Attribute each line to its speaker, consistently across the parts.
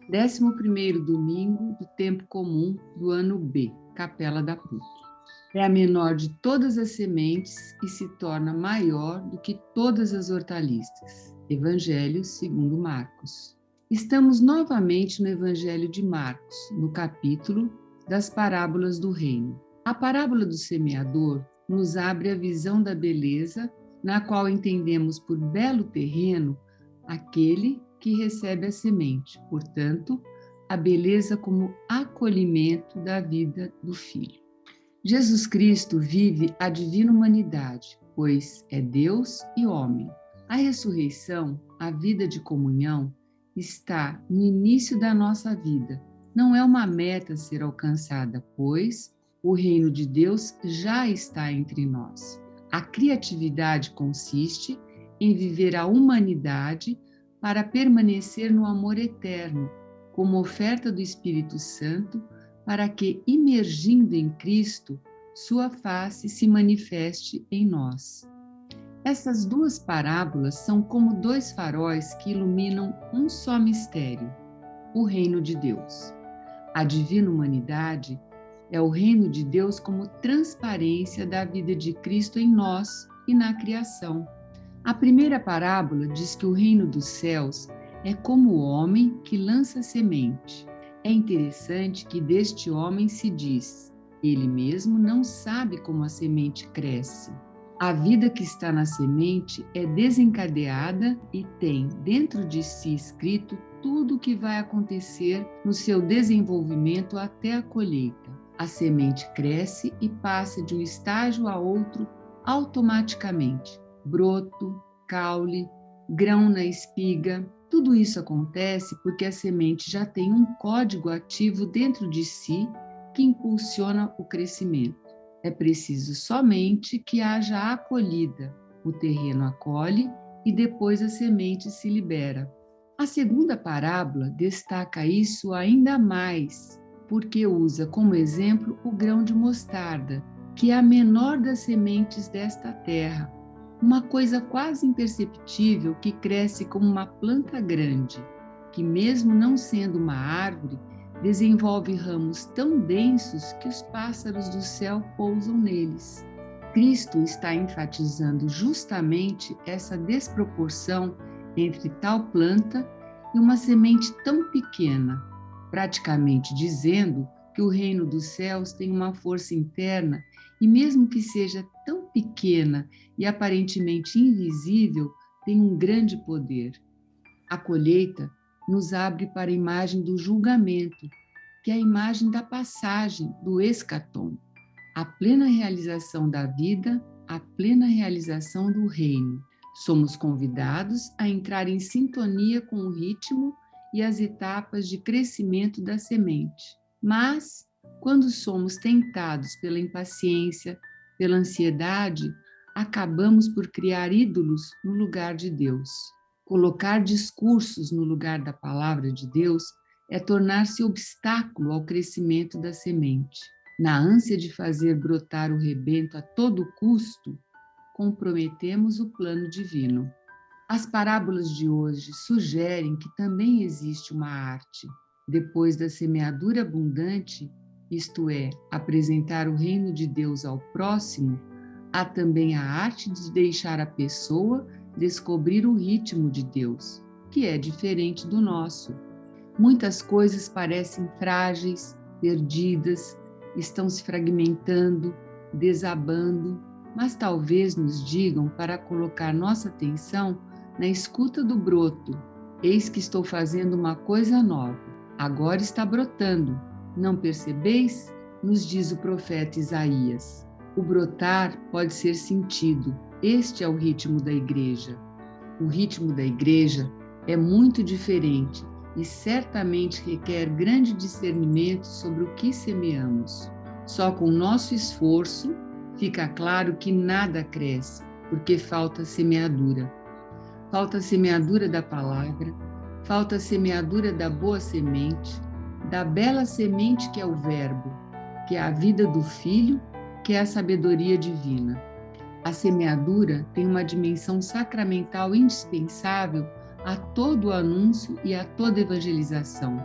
Speaker 1: 11º domingo do tempo comum do ano B, Capela da PUC. É a menor de todas as sementes e se torna maior do que todas as hortaliças. Evangelho segundo Marcos. Estamos novamente no Evangelho de Marcos, no capítulo das parábolas do reino. A parábola do semeador nos abre a visão da beleza, na qual entendemos por belo terreno aquele que recebe a semente, portanto, a beleza como acolhimento da vida do Filho. Jesus Cristo vive a divina humanidade, pois é Deus e homem. A ressurreição, a vida de comunhão, está no início da nossa vida. Não é uma meta a ser alcançada, pois o reino de Deus já está entre nós. A criatividade consiste em viver a humanidade para permanecer no amor eterno, como oferta do Espírito Santo, para que, imergindo em Cristo, sua face se manifeste em nós. Essas duas parábolas são como dois faróis que iluminam um só mistério, o reino de Deus. A divina humanidade é o reino de Deus como transparência da vida de Cristo em nós e na criação. A primeira parábola diz que o reino dos céus é como o homem que lança semente. É interessante que deste homem se diz, ele mesmo não sabe como a semente cresce. A vida que está na semente é desencadeada e tem dentro de si escrito tudo o que vai acontecer no seu desenvolvimento até a colheita. A semente cresce e passa de um estágio a outro automaticamente. Broto, caule, grão na espiga. Tudo isso acontece porque a semente já tem um código ativo dentro de si que impulsiona o crescimento. É preciso somente que haja a acolhida. O terreno acolhe e depois a semente se libera. A segunda parábola destaca isso ainda mais, porque usa como exemplo o grão de mostarda, que é a menor das sementes desta terra. Uma coisa quase imperceptível que cresce como uma planta grande, que mesmo não sendo uma árvore, desenvolve ramos tão densos que os pássaros do céu pousam neles. Cristo está enfatizando justamente essa desproporção entre tal planta e uma semente tão pequena, praticamente dizendo que o reino dos céus tem uma força interna e mesmo que seja tão pequena e aparentemente invisível, tem um grande poder. A colheita nos abre para a imagem do julgamento, que é a imagem da passagem, do escatom, a plena realização da vida, a plena realização do reino. Somos convidados a entrar em sintonia com o ritmo e as etapas de crescimento da semente. Mas, quando somos tentados pela impaciência, pela ansiedade, acabamos por criar ídolos no lugar de Deus. Colocar discursos no lugar da palavra de Deus é tornar-se obstáculo ao crescimento da semente. Na ânsia de fazer brotar o rebento a todo custo, comprometemos o plano divino. As parábolas de hoje sugerem que também existe uma arte. Depois da semeadura abundante, isto é, apresentar o reino de Deus ao próximo, há também a arte de deixar a pessoa descobrir o ritmo de Deus, que é diferente do nosso. Muitas coisas parecem frágeis, perdidas, estão se fragmentando, desabando, mas talvez nos digam para colocar nossa atenção na escuta do broto. Eis que estou fazendo uma coisa nova, agora está brotando. Não percebeis? Nos diz o profeta Isaías. O brotar pode ser sentido. Este é o ritmo da igreja. O ritmo da igreja é muito diferente e certamente requer grande discernimento sobre o que semeamos. Só com o nosso esforço fica claro que nada cresce, porque falta semeadura. Falta a semeadura da palavra, falta a semeadura da boa semente, da bela semente que é o Verbo, que é a vida do Filho, que é a sabedoria divina. A semeadura tem uma dimensão sacramental indispensável a todo o anúncio e a toda evangelização,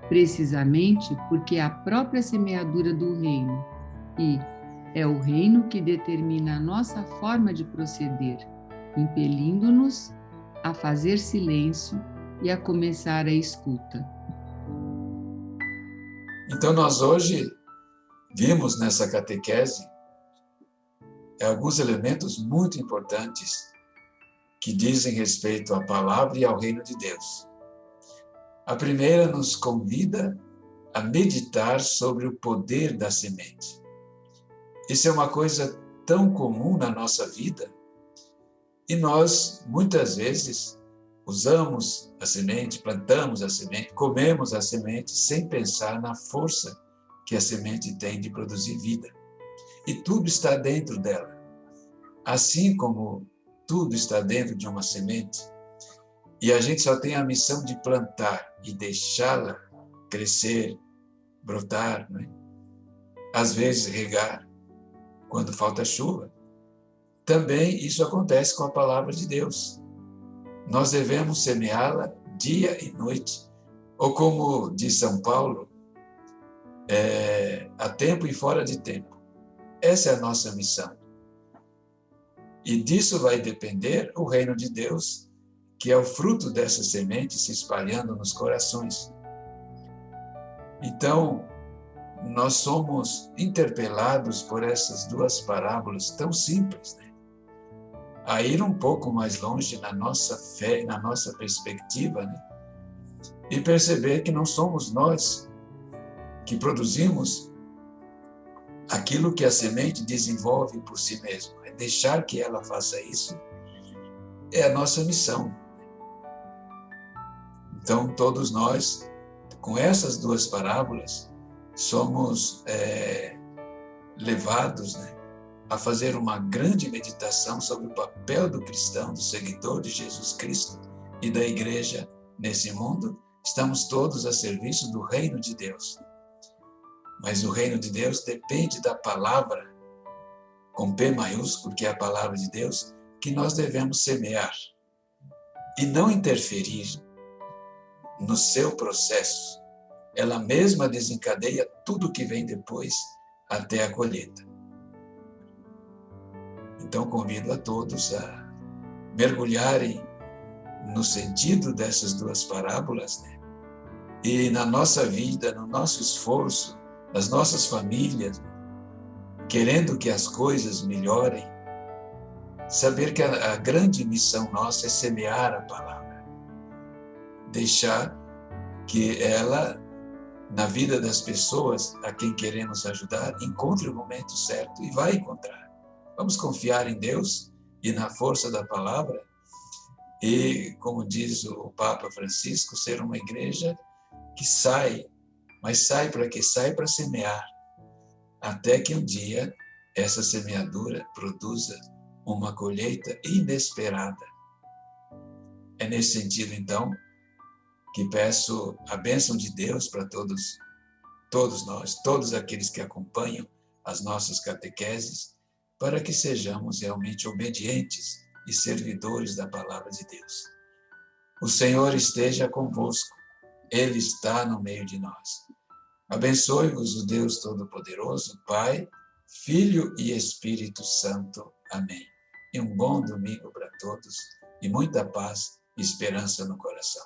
Speaker 1: precisamente porque é a própria semeadura do reino, e é o reino que determina a nossa forma de proceder, impelindo-nos a fazer silêncio e a começar a escuta.
Speaker 2: Então nós hoje vimos nessa catequese alguns elementos muito importantes que dizem respeito à palavra e ao reino de Deus. A primeira nos convida a meditar sobre o poder da semente. Isso é uma coisa tão comum na nossa vida e nós, muitas vezes, usamos a semente, plantamos a semente, comemos a semente sem pensar na força que a semente tem de produzir vida. E tudo está dentro dela. Assim como tudo está dentro de uma semente, e a gente só tem a missão de plantar e deixá-la crescer, brotar, né? Às vezes regar, quando falta chuva. Também isso acontece com a palavra de Deus. Nós devemos semeá-la dia e noite, ou como diz São Paulo, a tempo e fora de tempo. Essa é a nossa missão. E disso vai depender o reino de Deus, que é o fruto dessa semente se espalhando nos corações. Então, nós somos interpelados por essas duas parábolas tão simples, né? A ir um pouco mais longe na nossa fé, na nossa perspectiva, né? E perceber que não somos nós que produzimos aquilo que a semente desenvolve por si mesma. É deixar que ela faça isso é a nossa missão. Então, todos nós, com essas duas parábolas, somos levados, né, a fazer uma grande meditação sobre o papel do cristão, do seguidor de Jesus Cristo e da igreja nesse mundo. Estamos todos a serviço do reino de Deus. Mas o reino de Deus depende da palavra, com P maiúsculo, que é a palavra de Deus, que nós devemos semear e não interferir no seu processo. Ela mesma desencadeia tudo que vem depois até a colheita. Então, convido a todos a mergulharem no sentido dessas duas parábolas, né? E na nossa vida, no nosso esforço, nas nossas famílias, querendo que as coisas melhorem, saber que a grande missão nossa é semear a palavra, deixar que ela, na vida das pessoas a quem queremos ajudar, encontre o momento certo e vai encontrar. Vamos confiar em Deus e na força da palavra e, como diz o Papa Francisco, ser uma igreja que sai, mas sai para quê? Sai para semear, até que um dia essa semeadura produza uma colheita inesperada. É nesse sentido, então, que peço a bênção de Deus para todos nós, todos aqueles que acompanham as nossas catequeses, para que sejamos realmente obedientes e servidores da palavra de Deus. O Senhor esteja convosco, Ele está no meio de nós. Abençoe-vos o Deus Todo-Poderoso, Pai, Filho e Espírito Santo. Amém. E um bom domingo para todos, e muita paz e esperança no coração.